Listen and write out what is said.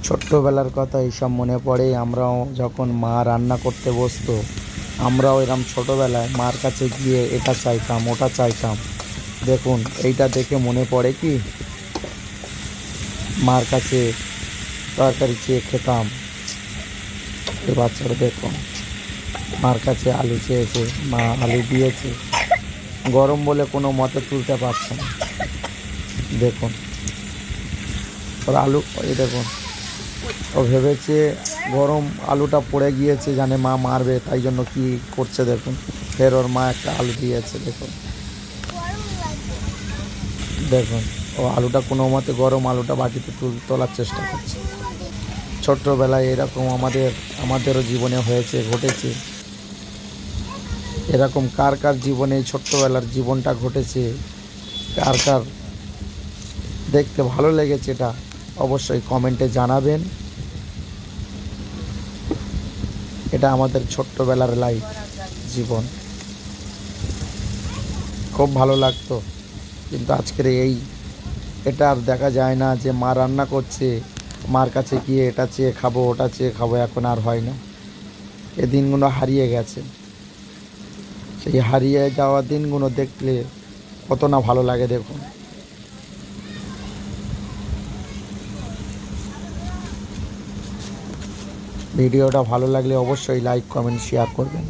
ছোট্টবেলার কথা এইসব মনে পড়ে। আমরাও যখন মা রান্না করতে বসতো, আমরাও এরম ছোটোবেলায় মার কাছে গিয়ে এটা চাইতাম ওটা চাইতাম। দেখুন এইটা দেখে মনে পড়ে কি মার কাছে তরকারি চেয়ে খেতাম। এই বাচ্চারা দেখুন মার কাছে আলু চেয়েছে, মা আলু দিয়েছে, গরম বলে কোনো মতে তুলতে পারছে না। দেখুন ওর আলু, এই দেখুন ও ভেবেছে গরম আলুটা পড়ে গিয়েছে, জানে মা মারবে, তাই জন্য কি করছে দেখুন। ফের ওর মা একটা আলু দিয়েছে, দেখুন দেখুন ও আলুটা কোনো মতে গরম আলুটা বাটিতে তোলার চেষ্টা করছে। ছোট্টবেলায় এরকম আমাদেরও জীবনে হয়েছে, ঘটেছে। এরকম কার কার জীবনে এই ছোট্টবেলার জীবনটা ঘটেছে, কার কার দেখতে ভালো লেগেছে, এটা অবশ্যই কমেন্টে জানাবেন। এটা আমাদের ছোট্টবেলার লাইফ, জীবন। খুব ভালো লাগতো, কিন্তু আজকের এটা আর দেখা যায় না যে মা রান্না করছে, মার কাছে গিয়ে এটা চেয়ে খাবো ওটা চেয়ে খাবো, এখন আর হয় না। এই দিনগুলো হারিয়ে গেছে। সেই হারিয়ে যাওয়া দিনগুলো দেখলে কত না ভালো লাগে দেখুন। ভিডিওটা ভালো লাগলে অবশ্যই লাইক কমেন্ট শেয়ার করবেন।